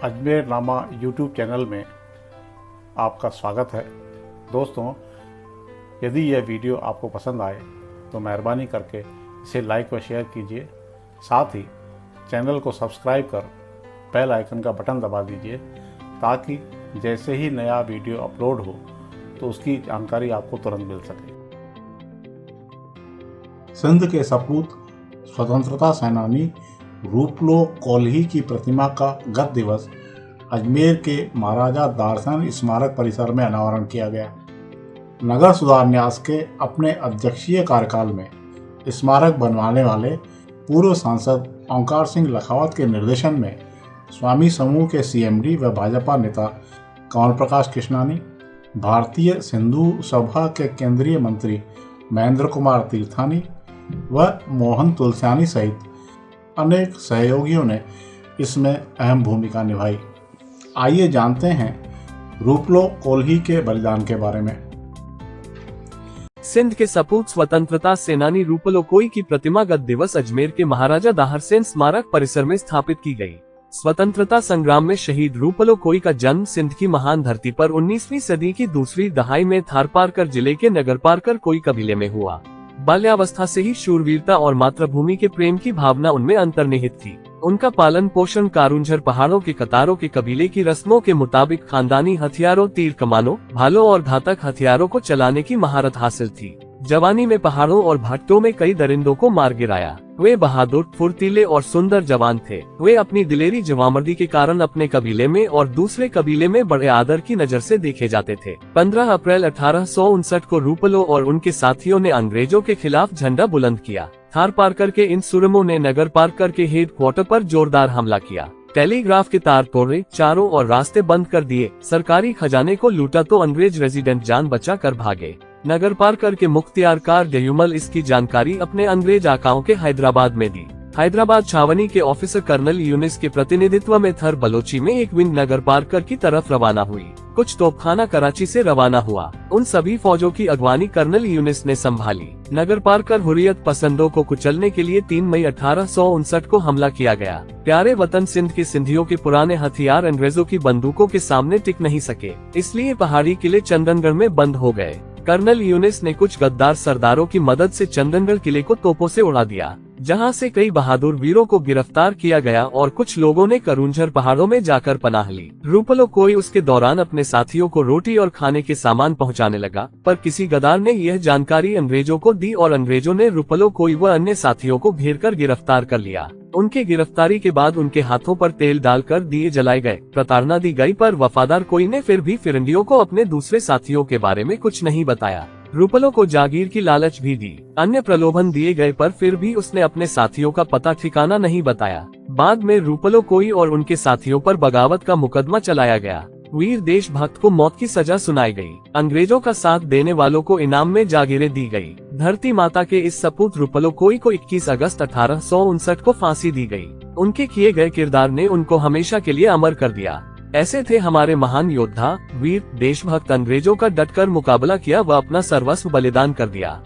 अजमेर नामा YouTube channel में आपका स्वागत है। दोस्तों, यदि यह वीडियो आपको पसंद आए तो मेहरबानी करके इसे लाइक व शेयर कीजिए। साथ ही चैनल को सब्सक्राइब कर बेल आइकन का बटन दबा दीजिए ताकि जैसे ही नया वीडियो अपलोड हो तो उसकी जानकारी आपको तुरंत मिल सके। सिंध के सपूत स्वतंत्रता सेनानी रूपलो कोल्ही की प्रतिमा का गत दिवस अजमेर के महाराजा दारसन स्मारक परिसर में अनावरण किया गया। नगर सुधार न्यास के अपने अध्यक्षीय कार्यकाल में स्मारक बनवाने वाले पूर्व सांसद ओंकार सिंह लखावत के निर्देशन में स्वामी समूह के सीएमडी व भाजपा नेता कंवर प्रकाश कृष्णानी, भारतीय सिंधु सभा के केंद्रीय मंत्री महेंद्र कुमार तीर्थानी व मोहन तुलसियानी सहित अनेक सहयोगियों ने इसमें अहम भूमिका निभाई। आइए जानते हैं रूपलो कोल्ही के बलिदान के बारे में। सिंध के सपूत स्वतंत्रता सेनानी रूपलो कोई की प्रतिमा गत दिवस अजमेर के महाराजा दाहरसेन स्मारक परिसर में स्थापित की गई। स्वतंत्रता संग्राम में शहीद रूपलो कोई का जन्म सिंध की महान धरती पर 19वीं सदी की दूसरी दहाई में थारपारकर जिले के नगरपारकर कोई कबीले में हुआ। बाल्यावस्था से ही शूरवीरता और मातृभूमि के प्रेम की भावना उनमें अंतर्निहित थी। उनका पालन पोषण कारुंझर पहाड़ों के कतारों के कबीले की रस्मों के मुताबिक खानदानी हथियारों, तीर कमानों, भालों और घातक हथियारों को चलाने की महारत हासिल थी। जवानी में पहाड़ों और भाट्टों में कई दरिंदों को मार गिराया। वे बहादुर, फुर्तीले और सुंदर जवान थे। वे अपनी दिलेरी जवामर्दी के कारण अपने कबीले में और दूसरे कबीले में बड़े आदर की नजर से देखे जाते थे। 15 अप्रैल 1859 को रूपलो और उनके साथियों ने अंग्रेजों के खिलाफ झंडा बुलंद किया। थारपारकर के इन सुरमों ने नगरपारकर के हेडक्वार्टर पर जोरदार हमला किया। टेलीग्राफ के तार तोड़े, चारों और रास्ते बंद कर दिए, सरकारी खजाने को लूटा तो अंग्रेज रेजिडेंट जान बचा कर भागे। नगरपारकर के मुख्तियारकार गयुमल इसकी जानकारी अपने अंग्रेज आकाओं के हैदराबाद में दी। हैदराबाद छावनी के ऑफिसर कर्नल यूनिस के प्रतिनिधित्व में थर बलोची में एक विंग नगरपारकर की तरफ रवाना हुई। कुछ तोपखाना कराची से रवाना हुआ। उन सभी फौजों की अगवानी कर्नल यूनिस ने संभाली। नगरपारकर हुर्रियत पसंदों को कुचलने के लिए 3 मई 1859 को हमला किया गया। प्यारे वतन सिंध के सिंधियों के पुराने हथियार अंग्रेजों की बंदूकों के सामने टिक नहीं सके, इसलिए पहाड़ी किले चंदनगढ़ में बंद हो गए। कर्नल यूनिस ने कुछ गद्दार सरदारों की मदद से चंदनगढ़ किले को तोपों से उड़ा दिया, जहां से कई बहादुर वीरों को गिरफ्तार किया गया और कुछ लोगों ने करुंझर पहाड़ों में जाकर पनाह ली। रूपलो कोई उसके दौरान अपने साथियों को रोटी और खाने के सामान पहुंचाने लगा, पर किसी गद्दार ने यह जानकारी अंग्रेजों को दी और अंग्रेजों ने रूपलो कोई व अन्य साथियों को घेर कर गिरफ्तार कर लिया। उनके गिरफ्तारी के बाद उनके हाथों पर तेल डालकर दिए जलाए गए। प्रताड़ना दी गई, पर वफादार कोई ने फिर भी फिरंगियों को अपने दूसरे साथियों के बारे में कुछ नहीं बताया। रूपलो को जागीर की लालच भी दी, अन्य प्रलोभन दिए गए, पर फिर भी उसने अपने साथियों का पता ठिकाना नहीं बताया। बाद में रूपलो कोई और उनके साथियों पर बगावत का मुकदमा चलाया गया। वीर देशभक्त को मौत की सजा सुनाई गई। अंग्रेजों का साथ देने वालों को इनाम में जागीरें दी गई। धरती माता के इस सपूत रूपलो कोई को 21 अगस्त 1859 को फांसी दी गई। उनके किए गए किरदार ने उनको हमेशा के लिए अमर कर दिया। ऐसे थे हमारे महान योद्धा, वीर देशभक्त। अंग्रेजों का डटकर मुकाबला किया व अपना सर्वस्व बलिदान कर दिया।